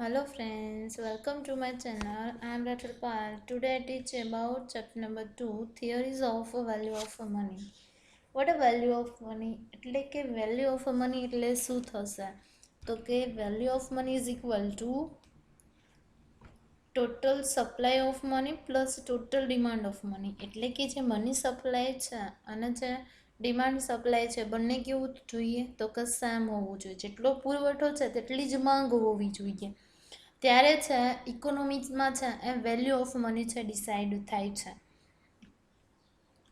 Hello friends, welcome to my channel. I am Dr. Pal. Today I teach about chapter number 2, theories of value of money. What a value of money? એટલે કે value of money એટલે શું થશે? તો કે value of money is equal to total supply of money plus total demand of money. એટલે કે જે મની સપ્લાય છે અને જે ડિમાન્ડ સપ્લાય છે બંને કેવું જોઈએ? તો કે સેમ હોવું જોઈએ. જેટલો પુરવઠો છે તેટલી જ માંગ હોવી જોઈએ. ત્યારે છે ઇકોનોમિક્સમાં છે એ વેલ્યુ ઓફ મની છે ડિસાઇડ થાય છે.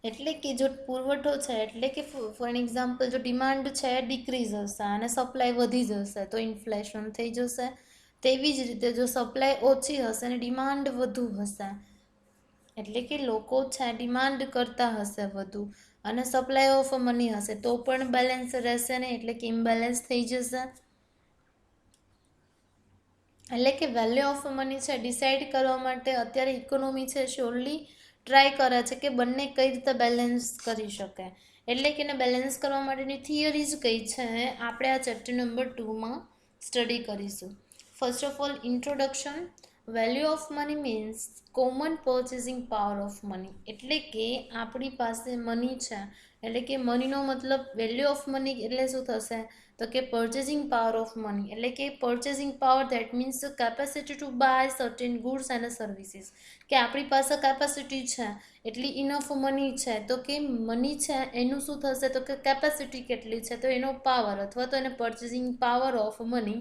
એટલે કે જો પુરવઠો છે એટલે કે ફોર એક્ઝામ્પલ જો ડિમાન્ડ છે ડિક્રીઝ હશે અને સપ્લાય વધી જશે તો ઇન્ફ્લેશન થઈ જશે. તેવી જ રીતે જો સપ્લાય ઓછી હશે અને ડિમાન્ડ વધુ હશે એટલે કે લોકો છે ડિમાન્ડ કરતા હશે વધુ અને સપ્લાય ઓફ મની હશે તો પણ બેલેન્સ રહેશે નહીં, એટલે કે ઇમ્બેલેન્સ થઈ જશે. એટલે કે વેલ્યુ ઓફ મની છે ડિસાઇડ કરવા માટે અત્યારે ઇકોનોમી છે શ્યોરલી ટ્રાય કરે છે કે બંને કઈ રીતે બેલેન્સ કરી શકે. એટલે કે એને બેલેન્સ કરવા માટેની થિયરીઝ કઈ છે આપણે આ ચેપ્ટર નંબર 2માં સ્ટડી કરીશું. First of all introduction. Value of money means common purchasing power of money. એટલે કે આપણી પાસે મની છે એટલે કે મનીનો મતલબ વેલ્યુ ઓફ મની એટલે શું થશે? તો કે પર્ચેસિંગ પાવર ઓફ મની એટલે કે purchasing power that means capacity to buy certain goods and services. કે આપણી પાસે કેપેસિટી છે એટલી ઇનફ મની છે તો કે મની છે એનું શું થશે? તો કે કેપેસિટી કેટલી છે તો એનો પાવર અથવા તો એને પર્ચેસિંગ પાવર ઓફ મની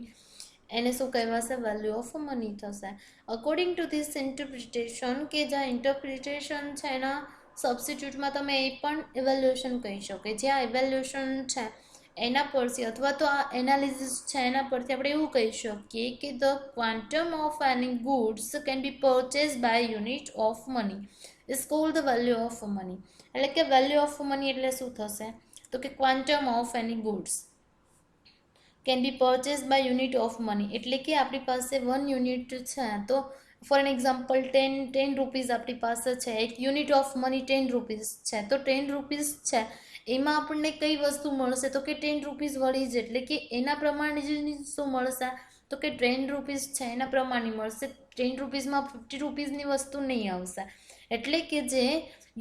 એને શું કહેવાશે? વેલ્યુ ઓફ મની થશે. અકોર્ડિંગ ટુ ધીસ ઇન્ટરપ્રિટેશન કે જ્યાં ઇન્ટરપ્રિટેશન છે એના સબસ્ટિટ્યૂટમાં તમે એ પણ ઇવેલ્યુએશન કહી શકો કે જ્યાં ઇવેલ્યુએશન છે એના પરથી અથવા તો આ એનાલિસિસ છે એના પરથી આપણે એવું કહી શકીએ કે the quantum of any goods can be purchase by unit of money is called the value of money. એટલે કે વેલ્યુ ઓફ મની એટલે શું થશે? તો કે quantum of any goods can be purchase by unit of money. એટલે કે આપણી પાસે 1 યુનિટ છે તો ફોર એન એક્ઝામ્પલ 10 રૂપીઝ આપણી પાસે છે, એક યુનિટ ઓફ મની 10 રૂપીઝ છે તો 10 રૂપીઝ છે એમાં આપણને કઈ વસ્તુ મળશે? તો કે 10 રૂપીઝ વળી જ એટલે કે એના પ્રમાણે શું મળશે? તો કે 10 રૂપીઝ છે એના પ્રમાણે મળશે. 10 રૂપીઝમાં 50 રૂપીઝની વસ્તુ નહીં આવશે. એટલે કે જે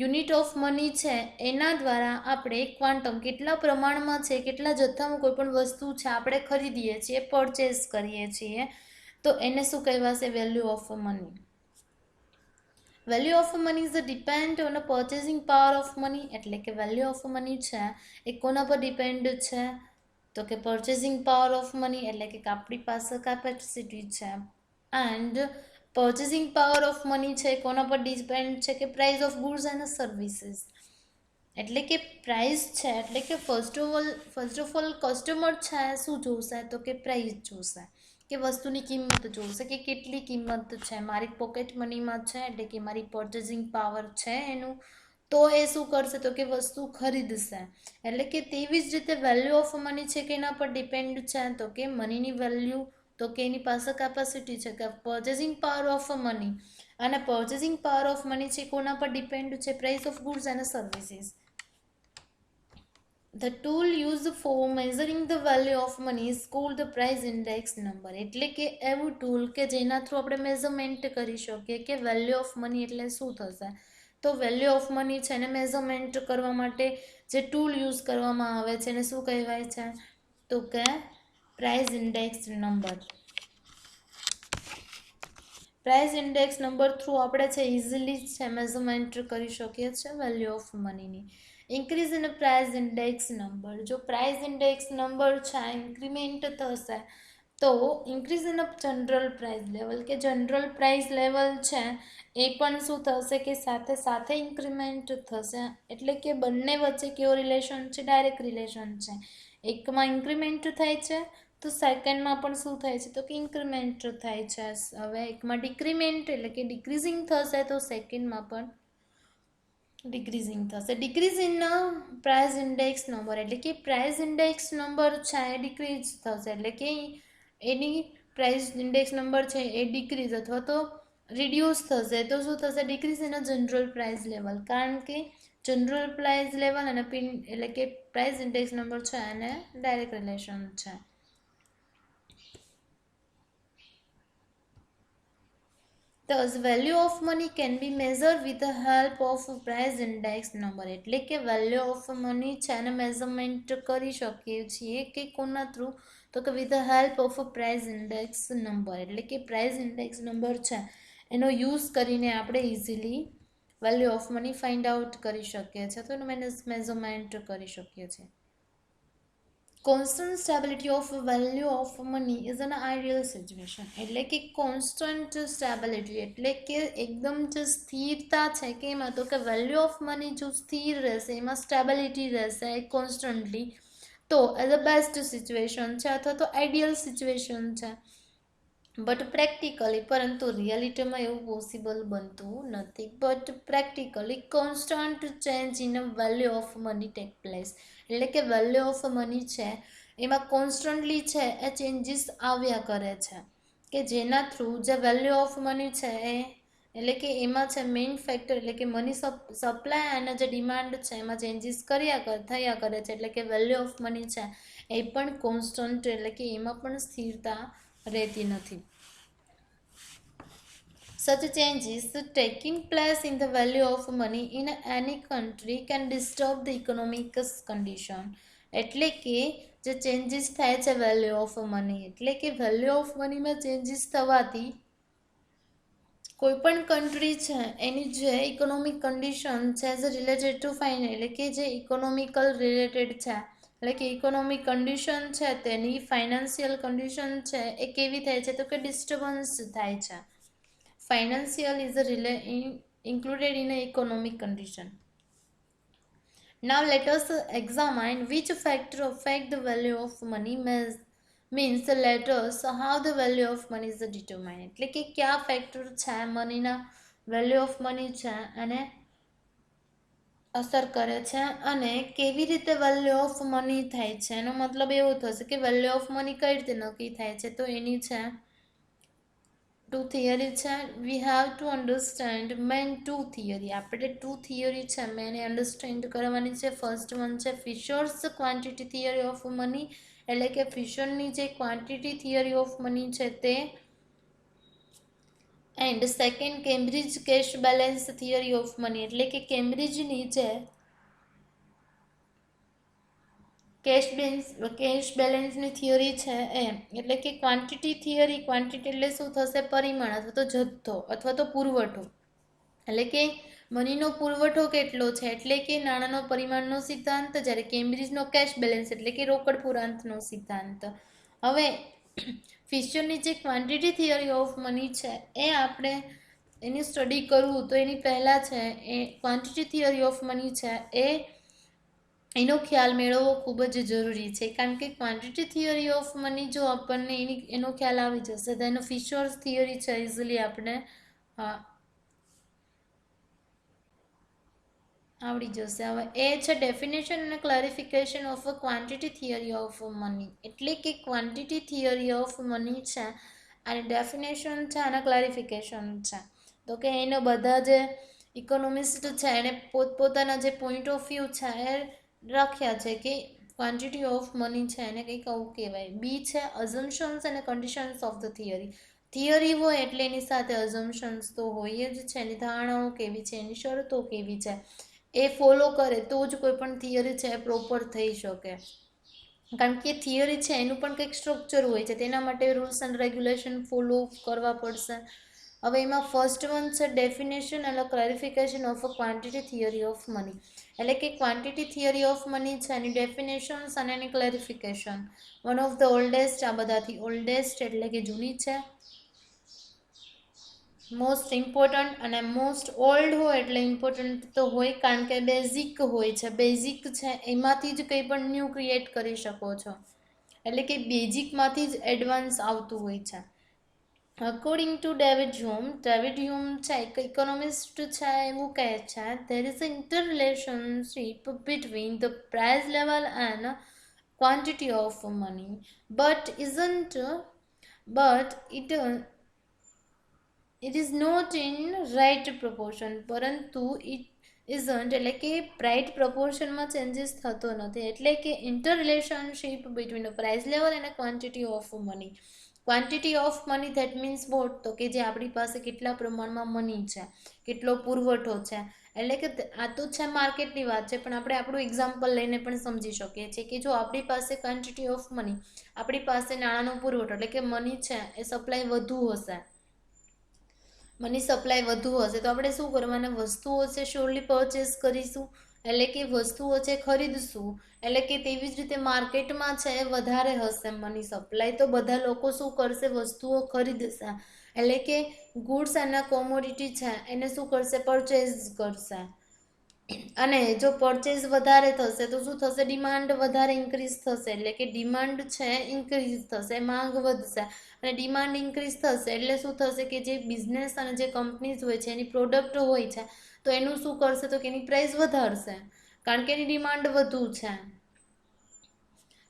યુનિટ ઓફ મની છે એના દ્વારા આપણે ક્વાન્ટમ કેટલા પ્રમાણમાં છે કેટલા જથ્થામાં કોઈ પણ વસ્તુ છે આપણે ખરીદીએ છીએ પરચેસ કરીએ છીએ તો એને શું કહેવાશે? Value of money. Value of money is depend on a purchasing power of money. એટલે કે વેલ્યુ ઓફ મની છે એ કોના પર ડિપેન્ડ છે? તો કે પર્ચેસિંગ પાવર ઓફ મની એટલે કે આપણી પાસે કેપેસિટી છે. And purchasing power of money છે કોના પર ડિપેન્ડ છે? કે price of goods and services. એટલે કે પ્રાઇસ છે એટલે કે ફર્સ્ટ ઓફ ઓલ કસ્ટમર છે શું જોશે? તો કે પ્રાઇસ જોશે કે વસ્તુની કિંમત જોશે કે કેટલી કિંમત છે મારી પોકેટ મનીમાં છે એટલે કે મારી પર્ચેસિંગ પાવર છે એનું તો એ શું કરશે? તો કે વસ્તુ ખરીદશે. એટલે કે તેવી જ રીતે વેલ્યુ ઓફ મની છે કે એના પર ડિપેન્ડ છે? તો કે મનીની વેલ્યુ તો કે એની પાસે કેપેસિટી છે કે પર્ચેસિંગ પાવર ઓફ મની અને પર્ચેસિંગ પાવર ઓફ મની છે કોના પર ડિપેન્ડ છે? Price of goods and services. The tool used for measuring the value of money is called the price index number. એટલે કે એવું ટૂલ કે જેના થ્રુ આપણે મેઝરમેન્ટ કરી શકીએ કે વેલ્યુ ઓફ મની એટલે શું થશે. તો વેલ્યુ ઓફ મની છે એને મેઝરમેન્ટ કરવા માટે જે ટૂલ યુઝ કરવામાં આવે છે એને શું કહેવાય છે? તો કે price index number. Price index number through આપણે છે ઇઝીલી છે મેઝરમેન્ટ કરી શકીએ છીએ વેલ્યુ ઓફ મનીની. Increase in price index number. જો પ્રાઇસ ઇન્ડેક્સ નંબર છે ઇન્ક્રીમેન્ટ થશે તો increase in general price level કે જનરલ પ્રાઇસ લેવલ છે એ પણ શું થશે? કે સાથે સાથે ઇન્ક્રીમેન્ટ થશે. એટલે કે બંને વચ્ચે કેવો રિલેશન છે? ડાયરેક્ટ રિલેશન છે. એકમાં ઇન્ક્રીમેન્ટ થાય છે તો સેકન્ડમાં પણ શું થાય છે? તો કે ઇન્ક્રીમેન્ટ થાય છે. હવે એકમાં ડિક્રીમેન્ટ એટલે કે ડિક્રીઝિંગ થશે તો સેકન્ડમાં પણ ડિક્રીઝિંગ થશે. Decrease in price index number એટલે કે પ્રાઇસ ઇન્ડેક્સ નંબર છે એ ડિક્રીઝ થશે એટલે કે એની પ્રાઇસ ઇન્ડેક્સ નંબર છે એ ડિક્રીઝ અથવા તો રિડ્યુસ થશે તો શું થશે? Decrease in general price level. કારણ કે જનરલ પ્રાઇસ લેવલ અને એટલે કે પ્રાઇસ ઇન્ડેક્સ નંબર છે એને ડાયરેક્ટ રિલેશન છે. Thus, value of money can be measured with the help of price index number. એટલે કે value of money છે એને મેઝરમેન્ટ કરી શકીએ છીએ કે કોના થ્રુ, તો કે with the help of a price index number. એટલે કે price index number છે એનો યુઝ કરીને આપણે easily value of money find out કરી શકીએ છીએ, તો એનું મેઝરમેન્ટ કરી શકીએ છીએ. Constant stability of value of money is an ideal situation. એટલે કે કોન્સ્ટન્ટ સ્ટેબિલિટી એટલે કે એકદમ જે સ્થિરતા છે કે એમાં, તો કે વેલ્યુ ઓફ મની જો સ્થિર રહેશે, એમાં સ્ટેબિલિટી રહેશે કોન્સ્ટન્ટલી, તો એઝ અ બેસ્ટ સિચ્યુએશન છે અથવા તો આઈડિયલ સિચ્યુએશન છે. બટ પ્રેક્ટિકલી, પરંતુ રિયાલિટીમાં એવું પોસિબલ બનતું નથી. But practically constant change in a value of money take place. એટલે કે વેલ્યુ ઓફ મની છે એમાં કોન્સ્ટન્ટલી છે એ ચેન્જીસ આવ્યા કરે છે, કે જેના થ્રુ જે વેલ્યુ ઓફ મની છે એ, એટલે કે એમાં છે મેઇન ફેક્ટર, એટલે કે મની સપ્લાય અને જે ડિમાન્ડ છે એમાં ચેન્જીસ થયા કરે છે. એટલે કે વેલ્યુ ઓફ મની છે એ પણ કોન્સ્ટન્ટ, એટલે કે એમાં પણ સ્થિરતા રહેતી નથી. Such changes taking place in the value of money in any country can disturb the economic condition. એટલે કે જે ચેન્જીસ થાય છે વેલ્યુ ઓફ મની, એટલે કે વેલ્યુ ઓફ મનીમાં ચેન્જીસ થવાથી કોઈ પણ કન્ટ્રી છે એની જે ઇકોનોમિક કન્ડિશન છે એઝ રિલેટેડ ટુ એટલે કે જે ઇકોનોમિકલ રિલેટેડ છે, એટલે કે ઇકોનોમિક કન્ડિશન છે તેની ફાઇનાન્શિયલ કન્ડિશન છે એ કેવી થાય છે, તો કે ડિસ્ટર્બન્સ થાય છે. Financial is included in an economic condition. Now let us examine which factor affect the value of money. Means let us how the value of money is determined. એટલે કે કયા ફેક્ટર છે મનીના વેલ્યુ ઓફ મની છે અને અસર કરે છે અને કેવી રીતે વેલ્યુ ઓફ મની થાય છે. એનો મતલબ એવો થશે કે વેલ્યુ ઓફ મની કઈ રીતે નક્કી થાય છે, તો એની છે ટુ થિયરી છે. We have to understand main two theory. આપણે ટુ થિયરી છે મેં એને અન્ડરસ્ટેન્ડ કરવાની છે. ફર્સ્ટ વન છે Fisher's quantity theory of money, એટલે કે ફિશરની જે ક્વોન્ટિટી થિયરી ઓફ મની છે તે, and second Cambridge cash balance theory of money, એટલે કે કેમ્બ્રિજની જે કેશ બેલેન્સની થિયરી છે એ, એટલે કે ક્વોન્ટિટી થિયરી, ક્વોન્ટિટી એટલે શું થશે, પરિમાણ અથવા તો જથ્થો અથવા તો પુરવઠો, એટલે કે મનીનો પુરવઠો કેટલો છે એટલે કે નાણાંનો પરિમાણનો સિદ્ધાંત, જ્યારે કેમ્બ્રિજનો કેશ બેલેન્સ એટલે કે રોકડ પુરાંતનો સિદ્ધાંત. હવે ફિશરની જે ક્વોન્ટિટી થિયરી ઓફ મની છે એ આપણે એની સ્ટડી કરવું તો એની પહેલાં છે એ ક્વોન્ટિટી થિયરી ઓફ મની છે એનો ખ્યાલ મેળવવો ખૂબ જ જરૂરી છે. કારણ કે ક્વોન્ટિટી થિયરી ઓફ મની જો આપણને એનો ખ્યાલ આવી જશે તો એનો ફિશર્સ થિયરી છે ઇઝીલી આપણે આવડી જશે. હવે એ છે ડેફિનેશન અને clarification of a quantity theory of money. એટલે કે ક્વોન્ટિટી થિયરી ઓફ મની છે અને ડેફિનેશન છે અને ક્લેરિફિકેશન છે. તો કે એનો બધા જે ઇકોનોમિસ્ટ છે એને પોતપોતાના જે પોઈન્ટ ઓફ વ્યૂ છે એ રાખ્યા છે કે ક્વોન્ટિટી ઓફ મની છે એને કંઈક આવું કહેવાય. બી છે અઝમ્પશન્સ અને conditions of the theory. Theory હોય એટલે એની સાથે અઝમ્પશન્સ તો હોય જ છે, એની ધારણાઓ કેવી છે, એની શરતો કેવી છે એ ફોલો કરે તો જ કોઈ પણ થિયરી છે એ પ્રોપર થઈ શકે. કારણ કે થિયરી છે એનું પણ કંઈક સ્ટ્રક્ચર હોય છે, તેના માટે રૂલ્સ એન્ડ રેગ્યુલેશન ફોલો કરવા પડશે. હવે એમાં ફર્સ્ટ વન છે ડેફિનેશન અને clarification of a quantity theory of money. એટલે કે ક્વોન્ટિટી થિયરી ઓફ મની છે એની ડેફિનેશન્સ અને એની clarification. One of the oldest, આ બધાથી ઓલ્ડેસ્ટ એટલે કે જૂની છે. મોસ્ટ ઇમ્પોર્ટન્ટ અને મોસ્ટ ઓલ્ડ હોય એટલે ઇમ્પોર્ટન્ટ તો હોય કારણ કે બેઝિક હોય છે. બેઝિક છે એમાંથી જ કંઈ પણ ન્યૂ ક્રિએટ કરી શકો છો, એટલે કે બેઝિકમાંથી જ એડવાન્સ આવતું હોય છે. અકોર્ડિંગ ટુ ડેવિડ હ્યુમ છે એક ઇકોનોમિસ્ટ છે, એવું કહે છે there is an interrelationship between the price level and quantity of money but it is not in right proportion. પરંતુ it isn't એટલે કે રાઇટ પ્રપોર્શનમાં ચેન્જીસ થતો નથી. એટલે કે interrelationship between price level અને quantity of money. Quantity of money that means what, તો કે જે આપણી પાસે કેટલા પ્રમાણમાં મની છે, કેટલો પુરવઠો છે, એટલે કે આ તો છે માર્કેટની વાત છે, પણ આપણે આપણું એક્ઝામ્પલ લઈને પણ સમજી શકીએ છીએ કે જો આપણી પાસે ક્વોન્ટિટી ઓફ મની, આપણી પાસે નાણાંનો પુરવઠો એટલે કે મની છે એ સપ્લાય વધુ હશે, મની સપ્લાય વધુ હશે તો આપણે શું કરવાના, વસ્તુઓ છે શ્યોરલી પરચેસ કરીશું, એટલે કે વસ્તુઓ છે ખરીદશું, એટલે કે તેવી જ રીતે માર્કેટમાં છે વધારે હશે મની સપ્લાય, તો બધા લોકો શું કરશે, વસ્તુઓ ખરીદશે, એટલે કે ગુડ્સ અને કોમોડિટી છે એને શું કરશે, પરચેઝ કરશે, અને જો પરચેઝ વધારે થશે તો શું થશે, ડિમાન્ડ વધારે ઇન્ક્રીઝ થશે, એટલે કે ડિમાન્ડ છે ઇન્ક્રીઝ થશે, માંગ વધશે, અને ડિમાન્ડ ઇન્ક્રીઝ થશે એટલે શું થશે કે જે બિઝનેસ અને જે કંપનીઝ હોય છે એની પ્રોડક્ટ હોય છે તો એનું શું કરશે, તો કે એની પ્રાઇસ વધારશે, કારણ કે એની ડિમાન્ડ વધુ છે,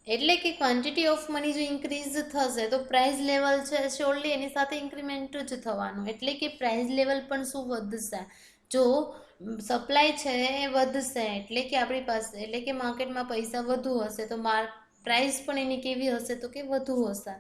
એટલે કે ક્વોન્ટિટી ઓફ મની જો ઇન્ક્રીઝ થશે તો પ્રાઇસ લેવલ છે શ્યોરલી એની સાથે ઇન્ક્રીમેન્ટ જ થવાનું, એટલે કે પ્રાઇસ લેવલ પણ શું વધશે, જો સપ્લાય છે એ વધશે એટલે કે આપણી પાસે, એટલે કે માર્કેટમાં પૈસા વધુ હશે તો પ્રાઇસ પણ એની કેવી હશે, તો કે વધુ હશે,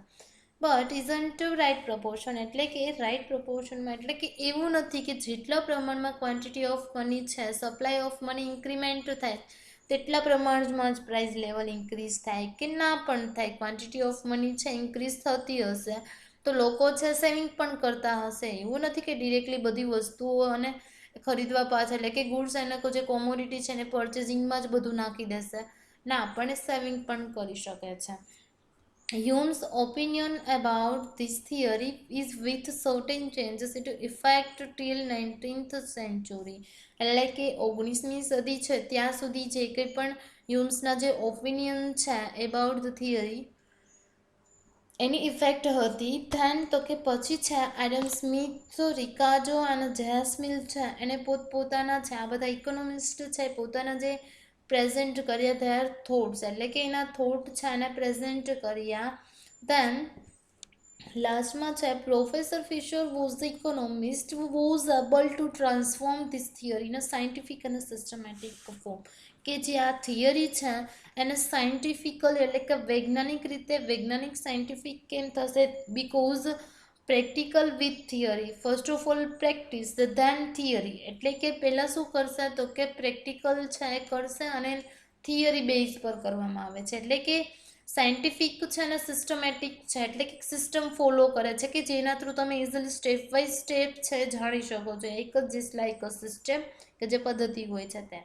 બટ ઇઝન્ટ રાઇટ પ્રપોર્શન, એટલે કે રાઇટ પ્રપોર્શનમાં, એટલે કે એવું નથી કે જેટલા પ્રમાણમાં ક્વોન્ટિટી ઓફ મની છે, સપ્લાય ઓફ મની ઇન્ક્રીમેન્ટ થાય તેટલા પ્રમાણમાં જ પ્રાઇસ લેવલ ઇન્ક્રીઝ થાય કે ના પણ થાય, ક્વોન્ટિટી ઓફ મની છે ઇન્ક્રીઝ થતી હશે તો લોકો છે સેવિંગ પણ કરતા હશે, એવું નથી કે ડિરેક્ટલી બધી વસ્તુઓ અને ખરીદવા પાછળ, એટલે કે ગુડ્સ અને જે કોમોડિટી છે એને પરચેઝિંગમાં જ બધું નાખી દેશે, ના આપણને સેવિંગ પણ કરી શકે છે. Hume's opinion about this theory is with certain changes into effect till 19th century. એટલે કે 19મી સદી છે ત્યાં સુધી જે કંઈ પણ હ્યુમ્સના જે ઓપિનિયન છે about the theory any effect હતી, ધેન તો કે પછી છે એડમ સ્મિથ, રિકાર્ડો અને જેસમિલ છે એને પોતપોતાના છે આ બધા ઇકોનોમિસ્ટ છે પોતાના જે પ્રેઝન્ટ કર્યા ધેર થોટ્સ, એટલે કે એના થોટ છે એને પ્રેઝન્ટ કર્યા, ધેન લાસ્ટમાં છે professor Fisher was the economist who was able to transform this theory in a scientific and systematic form, કે જે આ થિયરી છે એને સાયન્ટિફિકલ એટલે કે વૈજ્ઞાનિક રીતે, વૈજ્ઞાનિક સાયન્ટિફિક કેમ થશે, because practical with theory, first of all practice then theory, એટલે કે પહેલાં શું કરશે તો કે પ્રેક્ટિકલ છે એ કરશે અને થિયરી બેઝ પર કરવામાં આવે છે, એટલે કે સાયન્ટિફિક છે અને સિસ્ટમેટિક છે, એટલે કે સિસ્ટમ ફોલો કરે છે કે જેના થ્રુ તમે ઇઝીલી સ્ટેપ બાય સ્ટેપ છે જાણી શકો છો, એક જ જસ્ટ લાઈક અ સિસ્ટમ કે જે પદ્ધતિ હોય છે તે,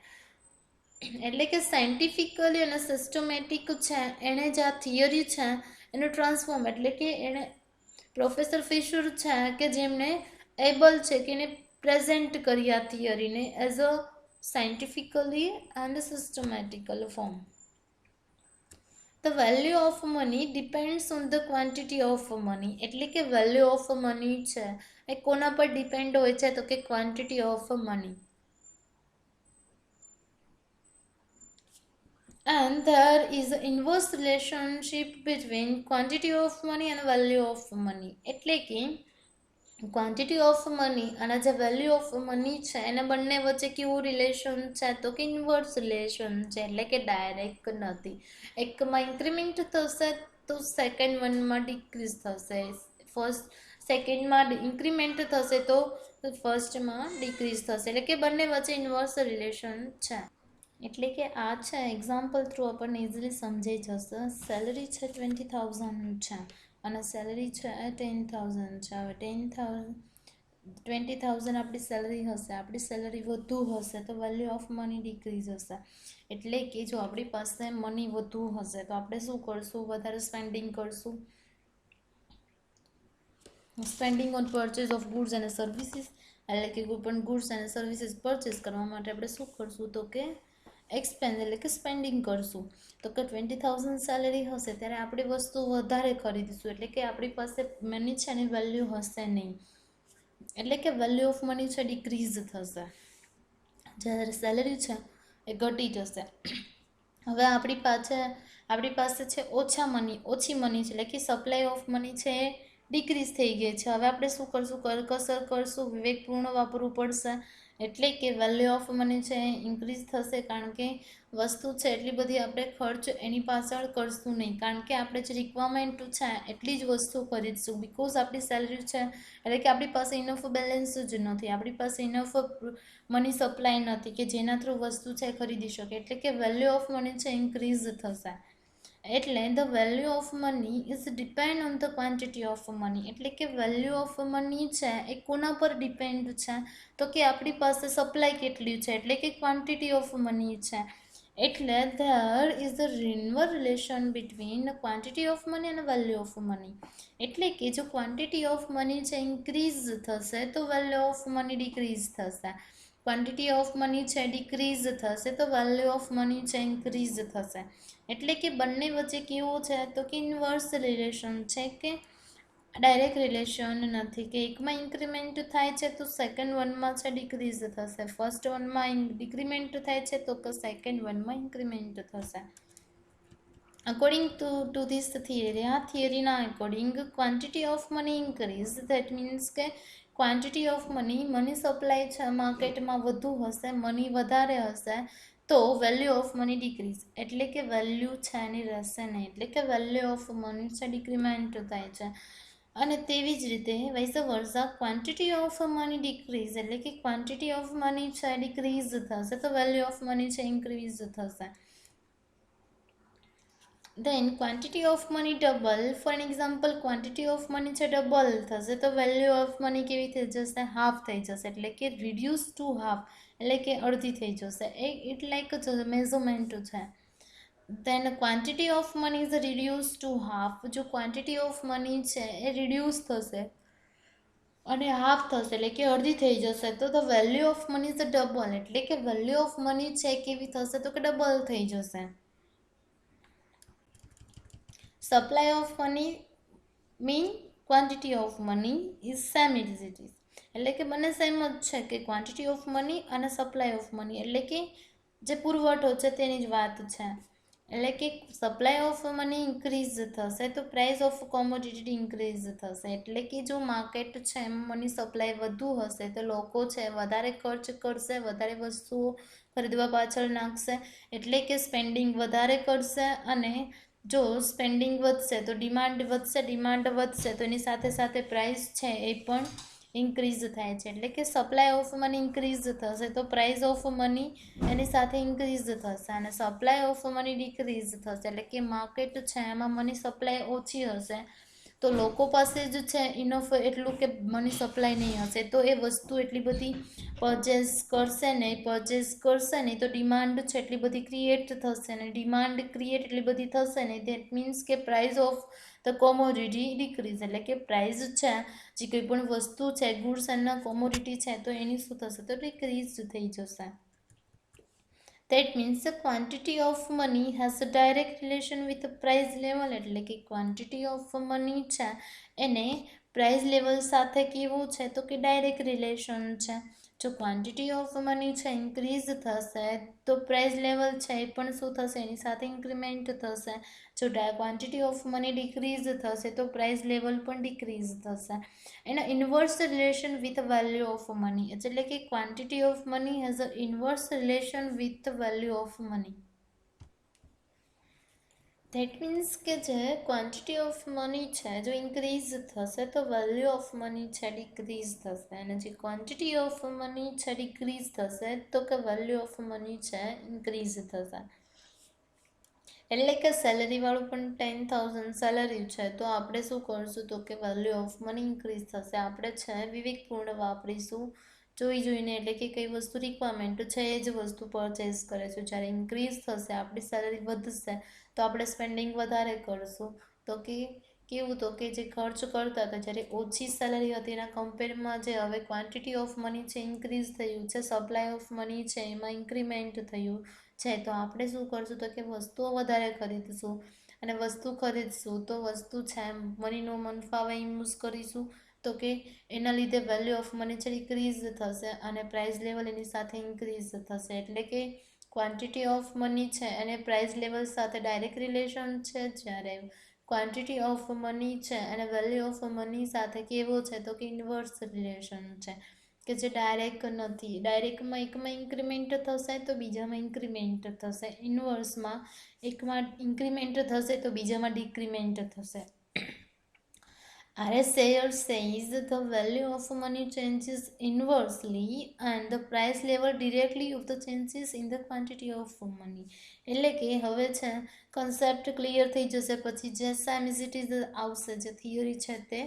એટલે કે સાયન્ટિફિકલી અને સિસ્ટમેટિક છે એણે જે આ થિયરી છે એનું ટ્રાન્સફોર્મ, એટલે કે એણે પ્રોફેસર ફિશર છે કે જેમને એબલ છે કે એને પ્રેઝન્ટ કરી આ થિયરીને as a scientifically and systematical form. The value of money depends on the quantity of money, એટલે કે વેલ્યુ ઓફ મની છે એ કોના પર ડિપેન્ડ હોય છે તો કે quantity of money, and there is an inverse relationship between quantity of money and value of money, એટલે કે ક્વોન્ટિટી ઓફ મની અને જે વેલ્યુ ઓફ મની છે એને બંને વચ્ચે કેવું રિલેશન છે તો કે ઇન્વર્સ રિલેશન છે, એટલે કે ડાયરેક્ટ નથી, એકમાં ઇન્ક્રીમેન્ટ થશે તો સેકન્ડ વનમાં ડિક્રીઝ થશે, ફર્સ્ટ સેકન્ડમાં ઇન્ક્રીમેન્ટ થશે તો ફર્સ્ટમાં ડિક્રીઝ થશે, એટલે કે બંને વચ્ચે ઇન્વર્સ રિલેશન છે, એટલે કે આ છે એક્ઝામ્પલ થ્રુ આપણને ઇઝીલી સમજાઈ જશે. સેલરી છે 20,000 છે અને સેલરી છે 10,000 છે, હવે 20,000 આપણી સેલરી હશે, આપણી સેલરી વધુ હશે તો વેલ્યુ ઓફ મની ડિક્રીઝ હશે, એટલે કે જો આપણી પાસે મની વધુ હશે તો આપણે શું કરશું, વધારે સ્પેન્ડિંગ કરશું, spending on purchase of goods અને સર્વિસીસ, એટલે કે કોઈ પણ ગુડ્સ અને સર્વિસીસ પરચેસ કરવા માટે આપણે શું કરશું તો કે એક્સપેન્સ એટલે કે સ્પેન્ડિંગ કરશું, તો કે 20,000 સેલરી હશે ત્યારે આપણી વસ્તુ વધારે ખરીદીશું, એટલે કે આપણી પાસે મની છે એની વેલ્યુ હશે નહીં, એટલે કે વેલ્યુ ઓફ મની છે ડિક્રીઝ થશે, જ્યારે સેલરી છે એ ઘટી જશે. હવે આપણી પાસે છે ઓછી મની છે, એટલે કે સપ્લાય ઓફ મની છે એ ડિક્રીઝ થઈ ગઈ છે, હવે આપણે શું કરશું, કરકસર કરશું, વિવેકપૂર્ણ વાપરવું પડશે, એટલે કે વેલ્યુ ઓફ મની છે ઇન્ક્રીઝ થશે, કારણ કે વસ્તુ છે એટલી બધી આપણે ખર્ચ એની પાછળ કરશું નહીં, કારણ કે આપણે જે રિક્વાયરમેન્ટ છે એટલી જ વસ્તુ ખરીદશું. બિકોઝ આપણી સેલરી છે એટલે કે આપણી પાસે ઇનફ બેલેન્સ જ નથી, આપણી પાસે ઇનફ મની સપ્લાય નથી કે જેના થ્રુ વસ્તુ છે ખરીદી શકે, એટલે કે વેલ્યુ ઓફ મની છે ઇન્ક્રીઝ થશે. એટલે the value of money is depend on the quantity of money, એટલે કે વેલ્યુ ઓફ મની છે એ કોના પર ડિપેન્ડ છે, તો કે આપણી પાસે સપ્લાય કેટલી છે એટલે કે ક્વોન્ટિટી ઓફ મની છે. એટલે there is the inverse relation between quantity of money અને વેલ્યુ ઓફ મની. એટલે કે જો ક્વોન્ટિટી ઓફ મની છે ઇન્ક્રીઝ થશે તો વેલ્યુ ઓફ મની ડિક્રીઝ થશે, ક્વોન્ટિટી ઓફ મની છે ડિક્રીઝ થશે તો વેલ્યુ ઓફ મની છે ઇન્ક્રીઝ થશે. એટલે કે બંને વચ્ચે કેવું છે તો કે ઇન્વર્સ રિલેશન છે, કે ડાયરેક્ટ રિલેશન નથી, કે એકમાં ઇન્ક્રીમેન્ટ થાય છે તો સેકન્ડ વનમાં છે ડિક્રીઝ થશે, ફર્સ્ટ વનમાં ડિક્રીમેન્ટ થાય છે તો સેકન્ડ વનમાં ઇન્ક્રીમેન્ટ થશે. અકોર્ડિંગ ટુ ધીસ થિયરી, આ થિયરીના according quantity of money increase, that means કે ક્વોન્ટિટી ઓફ મની સપ્લાય છે માર્કેટમાં વધુ હશે, મની વધારે હશે તો વેલ્યુ ઓફ મની ડિક્રીઝ, એટલે કે વેલ્યુ છે એની રહેશે નહીં, એટલે કે વેલ્યુ ઓફ મની છે ડિક્રીમેન્ટ થાય છે. અને તેવી જ રીતે vice versa quantity of money decrease, એટલે કે ક્વોન્ટિટી ઓફ મની છે ડિક્રીઝ થશે તો વેલ્યુ ઓફ મની છે ઇન્ક્રીઝ થશે. Then quantity of money double, for an example quantity of money છે ડબલ થશે તો વેલ્યુ ઓફ મની કેવી થઈ જશે, હાફ થઈ જશે, એટલે કે રિડ્યુસ ટુ હાફ, એટલે કે અડધી થઈ જશે. ઇટ લાઈક મેઝરમેન્ટ છે. then quantity of money is reduced to half, જો ક્વોન્ટિટી ઓફ મની છે એ રિડ્યુસ થશે અને હાફ થશે એટલે કે અડધી થઈ જશે તો the value of money is double, એટલે કે વેલ્યુ ઓફ મની છે કેવી થશે તો કે ડબલ થઈ જશે. Supply of money mean quantity of money is same is it is, એટલે કે બંને સેમ જ છે કે ક્વોન્ટિટી ઓફ મની અને સપ્લાય ઓફ મની, એટલે કે જે પુરવઠો છે તેની જ વાત છે. એટલે કે સપ્લાય ઓફ મની ઇન્ક્રીઝ થશે તો પ્રાઇસ ઓફ કોમોડિટી ઇન્ક્રીઝ થશે, એટલે કે જો માર્કેટ છે એમાં મની સપ્લાય વધુ હશે તો લોકો છે વધારે ખર્ચ કરશે, વધારે વસ્તુઓ ખરીદવા પાછળ નાખશે, એટલે કે સ્પેન્ડિંગ વધારે કરશે, અને જો સ્પેન્ડિંગ વધશે તો ડિમાન્ડ વધશે તો એની સાથે સાથે પ્રાઇસ છે એ પણ ઇન્ક્રીઝ થાય છે, એટલે કે સપ્લાય ઓફ મની ઇન્ક્રીઝ થશે તો પ્રાઇસ ઓફ મની એની સાથે ઇન્ક્રીઝ થશે, અને સપ્લાય ઓફ મની ડિક્રીઝ થશે, એટલે કે માર્કેટ છે એમાં મની સપ્લાય ઓછી હશે તો લોકો પાસે જ છે ઇનફ એટલું કે મની સપ્લાય નહીં હશે તો એ વસ્તુ એટલી બધી પરચેસ કરશે નહીં તો ડિમાન્ડ છે એટલી બધી ક્રિએટ થશે ને, ડિમાન્ડ ક્રિએટ એટલી બધી થશે નહીં, ધેટ મીન્સ કે price of the commodity decrease, એટલે કે પ્રાઇસ છે જે કોઈ પણ વસ્તુ છે ગુડ્સ અને કોમોડિટી છે તો એની શું થશે તો ડિક્રીઝ થઈ જશે. That means the quantity of money has a direct relation with the price level, એટલે કે quantity of money છે એને પ્રાઇસ લેવલ સાથે કેવું છે તો કે ડાયરેક્ટ રિલેશન છે. જો ક્વોન્ટિટી ઓફ મની છે ઇન્ક્રીઝ થશે તો પ્રાઇસ લેવલ છે એ પણ શું થશે એની સાથે ઇન્ક્રીમેન્ટ થશે. જો ક્વોન્ટિટી ઓફ મની ડિક્રીઝ થશે તો પ્રાઇસ લેવલ પણ ડિક્રીઝ થશે. એના inverse relation with value of money, એટલે કે quantity of money has a inverse relation with value of money. That means કે જે ક્વોન્ટિટી ઓફ મની છે જો ઇન્ક્રીઝ થશે તો વેલ્યુ ઓફ મની છે ડિક્રીઝ થશે, અને જે ક્વોન્ટિટી ઓફ મની છે ડિક્રીઝ થશે તો કે વેલ્યુ ઓફ મની છે ઇન્ક્રીઝ થશે. એટલે કે સેલરીવાળું પણ 10,000 સેલરી છે તો આપણે શું કરશું તો કે વેલ્યુ ઓફ મની ઇન્ક્રીઝ થશે, આપણે છે વિવેકપૂર્ણ વાપરીશું, જોઈને, એટલે કે કઈ વસ્તુ રિક્વાયરમેન્ટ છે એ જ વસ્તુ પરચેસ કરે છે. જ્યારે ઇન્ક્રીઝ થશે આપણી સેલરી વધશે તો આપણે સ્પેન્ડિંગ વધારે કરશું, તો કે કેવું તો કે જે ખર્ચ કરતા હતા જ્યારે ઓછી સેલરી હતી એના કમ્પેરમાં જે હવે ક્વોન્ટિટી ઓફ મની છે ઇન્ક્રીઝ થયું છે, સપ્લાય ઓફ મની છે એમાં ઇન્ક્રીમેન્ટ થયું છે તો આપણે શું કરશું તો કે વસ્તુઓ વધારે ખરીદશું, અને વસ્તુ ખરીદશું તો વસ્તુ છે મનીનો મનફાવે યુઝ કરીશું તો કે એના લીધે વેલ્યુ ઓફ મની છે ડિક્રીઝ થશે અને પ્રાઇસ લેવલ એની સાથે ઇન્ક્રીઝ થશે, એટલે કે ક્વોન્ટિટી ઓફ મની છે અને પ્રાઇસ લેવલ સાથે ડાયરેક્ટ રિલેશન છે, જ્યારે ક્વોન્ટિટી ઓફ મની છે અને વેલ્યુ ઓફ મની સાથે કેવો છે તો કે ઇન્વર્સ રિલેશન છે. કે જે ડાયરેક્ટ નથી. ડાયરેક્ટમાં એકમાં ઇન્ક્રીમેન્ટ થશે તો બીજામાં ઇન્ક્રીમેન્ટ થશે, ઇન્વર્સમાં એકમાં ઇન્ક્રીમેન્ટ થશે તો બીજામાં ડિક્રીમેન્ટ થશે. RS Sayer says the value of money changes inversely and the price level directly of the changes in the quantity of money. એટલે કે હવે છે કન્સેપ્ટ ક્લિયર થઈ જશે, પછી જે સેમ ઇઝ ઇટ ઇઝ આવશે, જે થિયરી છે તે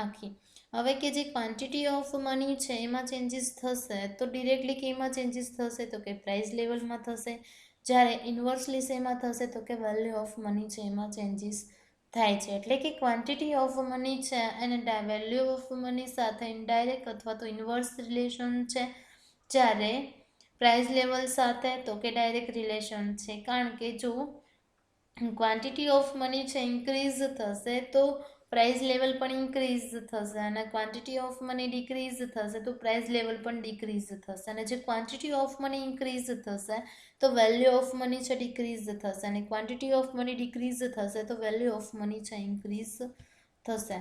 આખી. હવે કે જે ક્વોન્ટિટી ઓફ મની છે એમાં ચેન્જીસ થશે તો ડિરેક્ટલી કેમાં ચેન્જીસ થશે તો કે પ્રાઇસ લેવલમાં થશે, જ્યારે ઇન્વર્સલી શેમાં થશે તો કે વેલ્યુ ઓફ મની છે એમાં ચેન્જીસ થાય છે. એટલે કે ક્વોન્ટિટી ઓફ મની છે અને વેલ્યુ ઓફ મની સાથે ઇનડાયરેક્ટ અથવા તો ઇન્વર્સ રિલેશન છે, જ્યારે પ્રાઇસ લેવલ સાથે તો કે ડાયરેક્ટ રિલેશન છે. કારણ કે જો ક્વોન્ટિટી ઓફ મની છે ઇન્ક્રીઝ થશે તો પ્રાઇસ લેવલ પણ ઇન્ક્રીઝ થશે, અને ક્વોન્ટિટી ઓફ મની ડિક્રીઝ થશે તો પ્રાઇસ લેવલ પણ ડિક્રીઝ થશે, અને જે ક્વોન્ટિટી ઓફ મની ઇન્ક્રીઝ થશે તો વેલ્યુ ઓફ મની છે ડિક્રીઝ થશે, અને ક્વોન્ટિટી ઓફ મની ડિક્રીઝ થશે તો વેલ્યુ ઓફ મની છે ઇન્ક્રીઝ થશે.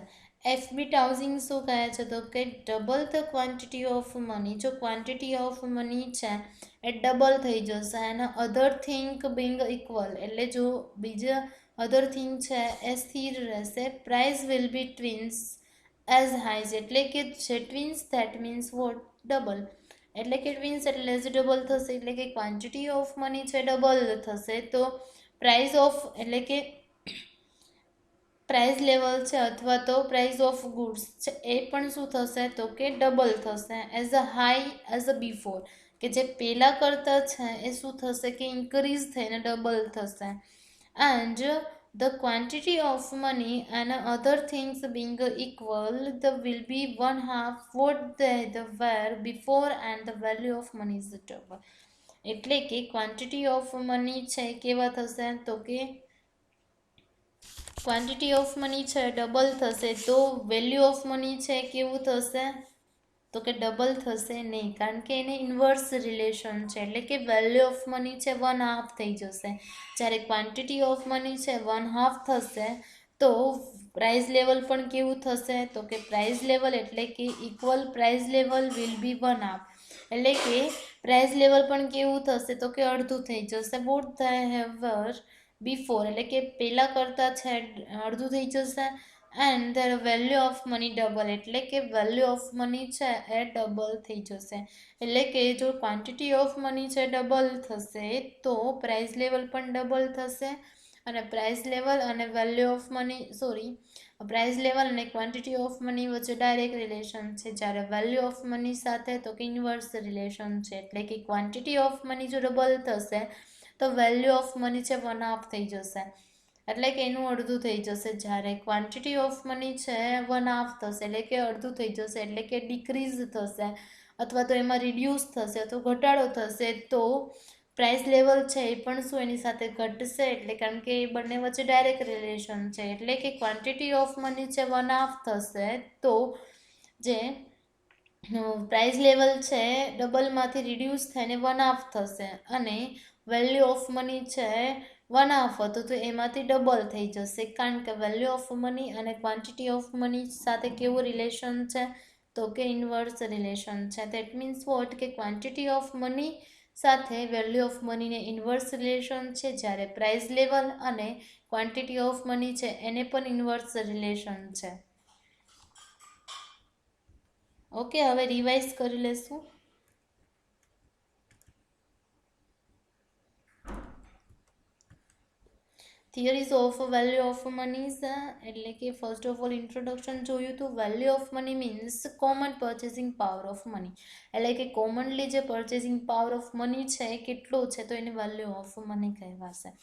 FB Townsend શું કહે છે તો કે double the quantity of money. જો ક્વોન્ટિટી ઓફ મની છે એ ડબલ થઈ જશે અને અધર થિંગ બિંગ ઇક્વલ, એટલે જો બીજા અધર થિંગ છે એ સ્થિર રહેશે. Price will be twins as highs, એટલે કે છે twins that means what double, એટલે કે ટ્વિન્સ એટલે જ ડબલ થશે, એટલે કે ક્વોન્ટિટી ઓફ મની છે ડબલ થશે તો પ્રાઇસ ઓફ એટલે કે પ્રાઇસ લેવલ છે અથવા તો પ્રાઇસ ઓફ ગુડ્સ છે એ પણ શું થશે તો કે ડબલ થશે as a high as a before, કે જે પહેલાં કરતાં છે એ શું થશે કે ઇન્ક્રીઝ થઈને ડબલ થશે. And the quantity of money and other things being equal, the will be one half what they were before and the value of money is double. એટલે કે ક્વોન્ટિટી ઓફ મની છે કેવા થશે તો કે quantity of money છે double થશે તો વેલ્યુ ઓફ મની છે કેવું થશે તો કે ડબલ થશે નહીં, કારણ કે એને ઇન્વર્સ રિલેશન છે, એટલે કે વેલ્યુ ઓફ મની છે 1/2 થઈ જશે, જ્યારે ક્વોન્ટિટી ઓફ મની છે 1/2 થશે તો પ્રાઇસ લેવલ પણ કેવું થશે તો કે પ્રાઇસ લેવલ એટલે કે equal price level will be 1/2, એટલે કે પ્રાઇસ લેવલ પણ કેવું થશે તો કે અડધું થઈ જશે. વોટ ધ હેવર બિફોર, એટલે કે પહેલાં કરતાં છે અડધું થઈ જશે. And the value of money double, એટલે કે વેલ્યુ ઓફ મની છે એ ડબલ થઈ જશે. એટલે કે જો ક્વોન્ટિટી ઓફ મની છે ડબલ થશે તો પ્રાઇસ લેવલ પણ ડબલ થશે, અને પ્રાઇસ લેવલ અને value of money price level અને ક્વોન્ટિટી ઓફ મની વચ્ચે ડાયરેક્ટ રિલેશન છે, જ્યારે વેલ્યુ ઓફ મની સાથે તો કે ઇન્વર્સ રિલેશન છે. એટલે કે ક્વોન્ટિટી ઓફ મની જો ડબલ થશે તો વેલ્યુ ઓફ મની છે 1/2 થઈ જશે, એટલે કે એનું અડધું થઈ જશે, જ્યારે ક્વોન્ટિટી ઓફ મની છે 1/2 થશે એટલે કે અડધું થઈ જશે, એટલે કે ડિક્રીઝ થશે અથવા તો એમાં રિડ્યુસ થશે તો ઘટાડો થશે, તો પ્રાઇસ લેવલ છે એ પણ શું એની સાથે ઘટશે, એટલે કારણ કે એ બંને વચ્ચે ડાયરેક્ટ રિલેશન છે. એટલે કે ક્વોન્ટિટી ઓફ મની છે 1/2 થશે તો જે પ્રાઇસ લેવલ છે ડબલમાંથી રિડ્યુસ થઈને 1/2 થશે, અને વેલ્યુ ઓફ મની છે 1/2 હતું તો એમાંથી ડબલ થઈ જશે, કારણ કે વેલ્યુ ઓફ મની અને ક્વોન્ટિટી ઓફ મની સાથે કેવું રિલેશન છે તો કે ઇન્વર્સ રિલેશન છે. ધેટ મીન્સ વોટ કે ક્વોન્ટિટી ઓફ મની સાથે વેલ્યુ ઓફ મનીને ઇન્વર્સ રિલેશન છે, જ્યારે પ્રાઇસ લેવલ અને ક્વોન્ટિટી ઓફ મની છે એને પણ ઇન્વર્સ રિલેશન છે. ઓકે, હવે રિવાઇઝ કરી લેશું. થિયરીઝ ઓફ વેલ્યુ ઓફ મનીઝ, એટલે કે ફર્સ્ટ ઓફ ઓલ ઇન્ટ્રોડક્શન જોયું હતું. Value of money means common purchasing power of money, એટલે કે કોમનલી જે પર્ચેસિંગ પાવર ઓફ મની છે એ કેટલો છે તો એને વેલ્યુ ઓફ મની કહેવાશે.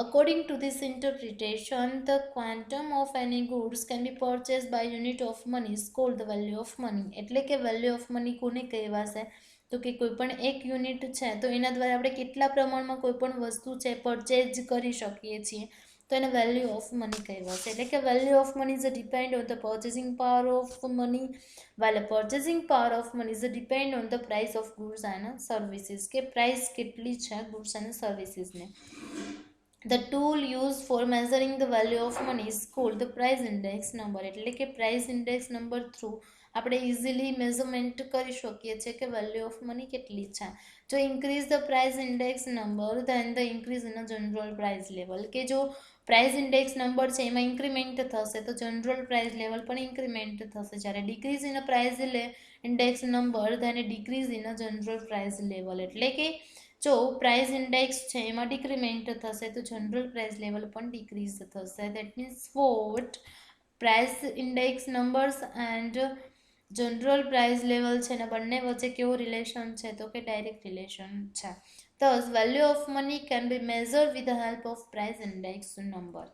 According to this interpretation, the quantum of any goods can be purchased by unit of money is called the value of money. એટલે કે વેલ્યુ ઓફ મની કોને કહેવાશે તો કે કોઈ પણ એક યુનિટ છે તો એના દ્વારા આપણે કેટલા પ્રમાણમાં કોઈ પણ વસ્તુ છે પરચેઝ કરી શકીએ છીએ તો એને વેલ્યુ ઓફ મની કહેવાશે. એટલે કે value of money is depend on the purchasing power of money, while purchasing power of money is depend on the price of goods and services, કે પ્રાઇસ કેટલી છે ગુડ્સ અને સર્વિસીસને. The tool used for measuring the value of money is called the price index number. એટલે કે price index number through આપણે easily measurement કરી શકીએ છીએ કે વેલ્યુ ઓફ મની કેટલી છે. જો increase the price index number then the increase in general price level, કે જો પ્રાઇસ ઇન્ડેક્સ નંબર છે એમાં ઇન્ક્રીમેન્ટ થશે તો જનરલ પ્રાઇસ લેવલ પણ ઇન્ક્રીમેન્ટ થશે. જ્યારે decrease in price index number then decrease in general price level. એટલે કે જો પ્રાઇસ ઇન્ડેક્સ છે એમાં ડિક્રીમેન્ટ થશે તો જનરલ પ્રાઇસ લેવલ પણ ડિક્રીઝ થશે. That means what price index numbers and general price level છે ને બંને વચ્ચે કેવો રિલેશન છે તો કે ડાયરેક્ટ રિલેશન છે. thus value of money can be measured with the help of price index number.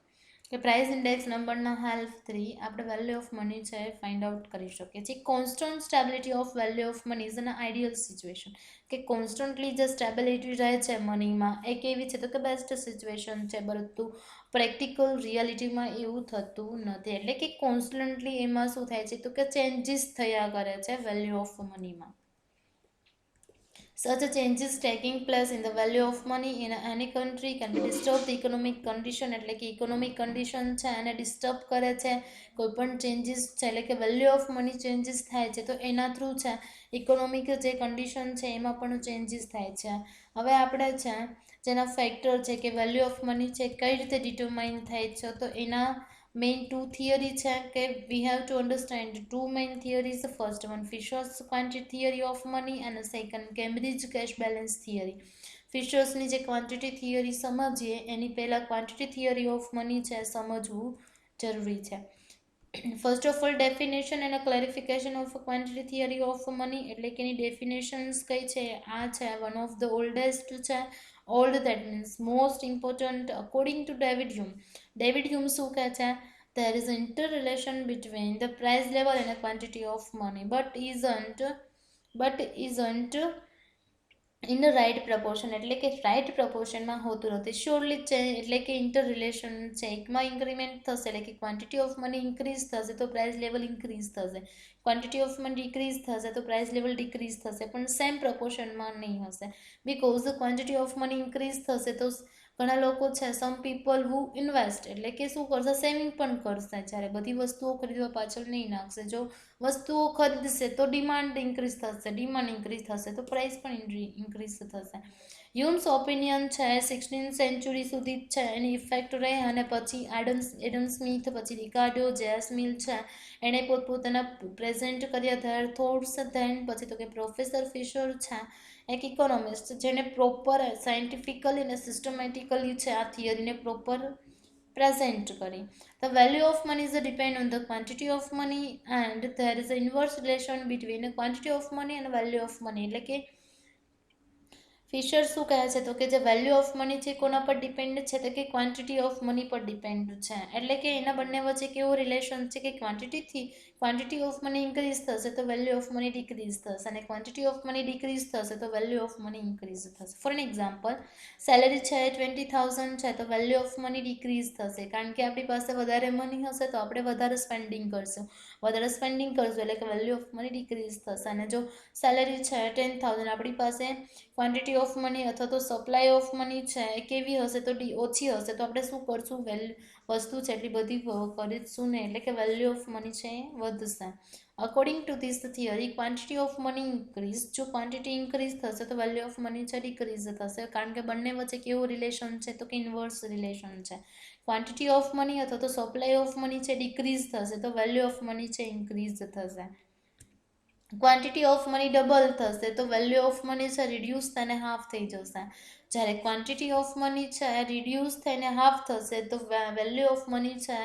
કે પ્રાઇસ ઇન્ડેક્સ નંબરના હેલ્પથી આપણે વેલ્યુ ઓફ મની છે ફાઇન્ડ આઉટ કરી શકીએ છીએ. Constant stability of value of money is an ideal situation. કે constantly જે stability રહે છે મનીમાં એ કેવી છે તો કે બેસ્ટ સિચ્યુએશન છે, પરંતુ પ્રેક્ટિકલ રિયાલિટીમાં એવું થતું નથી. એટલે કે કોન્સ્ટન્ટલી એમાં શું થાય છે તો કે ચેન્જીસ થયા કરે છે વેલ્યુ ઓફ મનીમાં. Such a changes taking place in the value of money in any country can be disturb the economic condition. એટલે કે ઇકોનોમિક કન્ડિશન છે એને ડિસ્ટર્બ કરે છે. કોઈ પણ ચેન્જીસ છે એટલે કે વેલ્યુ ઓફ મની ચેન્જીસ થાય છે તો એના થ્રુ છે ઇકોનોમિક જે કન્ડિશન છે એમાં પણ ચેન્જીસ થાય છે. હવે આપણે છે જેના ફેક્ટર છે કે વેલ્યુ ઓફ મની છે કઈ રીતે ડિટરમાઇન થાય છે તો એના main two theory છે કે we have to understand two main theories. The first one Fisher's quantity theory of money and the second Cambridge cash balance theory. ફિશર્સની જે ક્વોન્ટિટી થિયરી સમજીએ એની પહેલાં ક્વોન્ટિટી થિયરી ઓફ મની છે સમજવું જરૂરી છે. First of all definition and clarification of quantity theory of money. એટલે કે એની definitions કઈ છે આ છે વન ઓફ ધ ઓલ્ડેસ્ટ છે. Old that means most important according to David Hume. David Hume શું કહે છે? There is interrelation between the price level and the quantity of money, but isn't in the right proportion. એટલે કે right પ્રપોર્શનમાં હોતું નથી. Surely છે એટલે કે ઇન્ટર રિલેશન છે. એકમાં ઇન્ક્રીમેન્ટ થશે એટલે કે ક્વોન્ટિટી ઓફ મની ઇન્ક્રીઝ થશે તો પ્રાઇસ લેવલ ઇન્ક્રીઝ થશે. ક્વોન્ટિટી ઓફ મની ડિક્રીઝ થશે તો પ્રાઇસ લેવલ ડિક્રીઝ થશે, પણ સેમ પ્રપોર્શનમાં નહીં હશે. Because quantity of money increase થશે તો ઘણા લોકો છે સમ પીપલ હુ ઇન્વેસ્ટ એટલે કે શું કરશે સેવિંગ પણ કરશે, જ્યારે બધી વસ્તુઓ ખરીદવા પાછળ નહીં નાખશે. જો વસ્તુઓ ખરીદશે તો ડિમાન્ડ ઇન્ક્રીઝ થશે, ડિમાન્ડ ઇન્ક્રીઝ થશે તો પ્રાઇસ પણ ઇન્ક્રીઝ થશે. હ્યુમ્સ ઓપિનિયન છે 16th સેન્ચુરી સુધી છે એની ઇફેક્ટ રહે અને પછી એડમ સ્મિથ પછી રિકાર્ડો જેસમિલ છે એણે પોતપોતાના પ્રેઝન્ટ કર્યા ધેર થોટ્સ. ધેન પછી તો કે પ્રોફેસર ફિશર છે એક ઇકોનોમિસ્ટ જેને પ્રોપર સાયન્ટિફિકલી અને સિસ્ટમેટિકલી છે આ થિયરીને પ્રોપર પ્રેઝન્ટ કરી. The value of money is depend on the quantity of money and there is an inverse relation between the quantity of money and value of money. એટલે કે Fisher શું કહે છે તો કે જે વેલ્યુ ઓફ મની છે કોના પર ડિપેન્ડ છે તો કે ક્વોન્ટિટી ઓફ મની પર ડિપેન્ડ છે. એટલે કે એના બંને વચ્ચે કેવો રિલેશન છે કે ક્વોન્ટિટી ઓફ મની ઇન્ક્રીઝ થશે તો વેલ્યુ ઓફ મની ડિક્રીઝ થશે અને ક્વોન્ટિટી ઓફ મની ડિક્રીઝ થશે તો વેલ્યુ ઓફ મની ઇન્ક્રીઝ થશે. ફોર એન એક્ઝામ્પલ સેલેરી છે 20,000 છે તો વેલ્યુ ઓફ મની ડિક્રીઝ થશે કારણ કે આપણી પાસે વધારે મની હશે તો આપણે વધારે સ્પેન્ડિંગ કરશું એટલે કે વેલ્યુ ઓફ મની ડિક્રીઝ થશે. અને જો સેલેરી છે 10,000 આપણી પાસે ક્વોન્ટિટી ઓફ મની અથવા તો સપ્લાય ઓફ મની છે એ કેવી હશે તો ઓછી હશે તો આપણે શું કરશું વસ્તુ છે એટલી બધી ખરીદશું ને એટલે કે વેલ્યુ ઓફ મની છે એ વધશે. According to this theory quantity of money increase. જો ક્વોન્ટિટી ઇન્ક્રીઝ થશે તો વેલ્યુ ઓફ મની છે ડિક્રીઝ થશે કારણ કે બંને વચ્ચે કેવું રિલેશન છે તો કે ઇન્વર્સ રિલેશન છે. ક્વોન્ટિટી ઓફ મની અથવા તો સપ્લાય ઓફ મની છે ડિક્રીઝ થશે તો વેલ્યુ ઓફ મની છે ઇન્ક્રીઝ થશે. ક્વોન્ટિટી ઓફ મની ડબલ થશે તો વેલ્યુ ઓફ મની છે રિડ્યુસ થઈને હાફ થઈ જશે. જ્યારે ક્વોન્ટિટી ઓફ મની છે રિડ્યુસ થઈને હાફ થશે તો વેલ્યુ ઓફ મની છે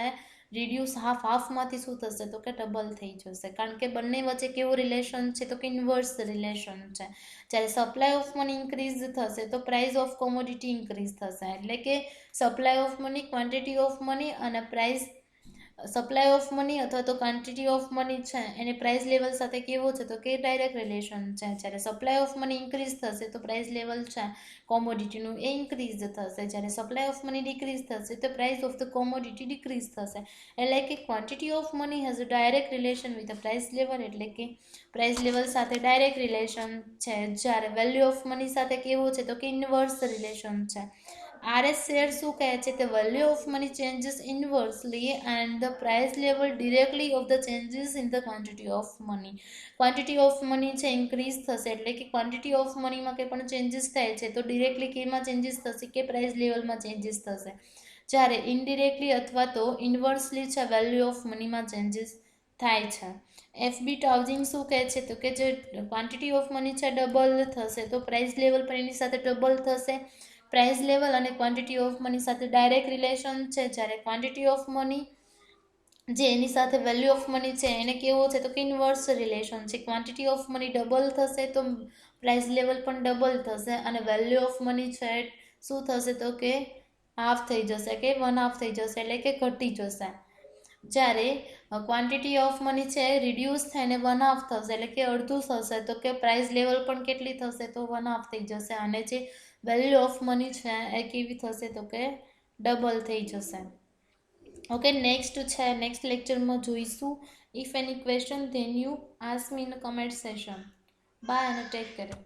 રિડ્યુસ હાફમાંથી શું થશે તો કે ડબલ થઈ જશે કારણ કે બંને વચ્ચે કેવું રિલેશન છે તો કે ઇન્વર્સ રિલેશન છે. જ્યારે સપ્લાય ઓફ મની ઇન્ક્રીઝ થશે તો પ્રાઇસ ઓફ કોમોડિટી ઇન્ક્રીઝ થશે. એટલે કે supply of money quantity of money અને પ્રાઇસ સપ્લાય ઓફ મની અથવા તો ક્વોન્ટિટી ઓફ મની છે એની પ્રાઇસ લેવલ સાથે કેવો છે તો કે ડાયરેક્ટ રિલેશન છે. જ્યારે સપ્લાય ઓફ મની ઇન્ક્રીઝ થશે તો પ્રાઇસ લેવલ છે કોમોડિટીનું એ ઇન્ક્રીઝ થશે. જ્યારે સપ્લાય ઓફ મની ડિક્રીઝ થશે તો price of the commodity decrease થશે. એટલે કે quantity of money has a direct relation with a price level. એટલે કે પ્રાઇસ લેવલ સાથે ડાયરેક્ટ રિલેશન છે, જ્યારે વેલ્યુ ઓફ મની સાથે કેવો છે તો કે ઇન્વર્સ રિલેશન છે. RS શેર શું કહે છે કે value of money changes inversely and the price level directly of the changes in the quantity of money. Quantity of money છે ઇન્ક્રીઝ થશે, એટલે કે ક્વોન્ટિટી ઓફ મનીમાં કંઈ પણ ચેન્જીસ થાય છે તો ડિરેક્ટલી કેમાં ચેન્જીસ થશે કે પ્રાઇસ લેવલમાં ચેન્જીસ થશે. જ્યારે ઇનડિરેક્ટલી અથવા તો ઇન્વર્સલી છે વેલ્યુ ઓફ મનીમાં ચેન્જીસ થાય છે. FB હાઉસિંગ શું કહે છે તો કે જે ક્વોન્ટિટી ઓફ મની છે ડબલ થશે તો પ્રાઇસ લેવલ પણ એની સાથે ડબલ થશે. પ્રાઇસ લેવલ અને ક્વોન્ટિટી ઓફ મની સાથે ડાયરેક્ટ રિલેશન છે, જ્યારે ક્વોન્ટિટી ઓફ મની જે એની સાથે વેલ્યુ ઓફ મની છે એને કેવો છે તો કે ઇન્વર્સ રિલેશન છે. ક્વોન્ટિટી ઓફ મની ડબલ થશે તો પ્રાઇસ લેવલ પણ ડબલ થશે અને વેલ્યુ ઓફ મની છે શું થશે તો કે હાફ થઈ જશે કે 1/2 થઈ જશે, એટલે કે ઘટી જશે. જ્યારે ક્વોન્ટિટી ઓફ મની છે રિડ્યુસ થઈને 1/2 થશે, એટલે કે અડધું થશે તો કે પ્રાઇસ લેવલ પણ કેટલી થશે તો 1/2 થઈ જશે અને જે વેલ્યુ ઓફ મની છે એ કેવી થશે તો કે ડબલ થઈ જશે. ઓકે, નેક્સ્ટ છે નેક્સ્ટ લેક્ચરમાં જોઈશું. If any question then you ask me in comment session. Bye અને ટેક કેર.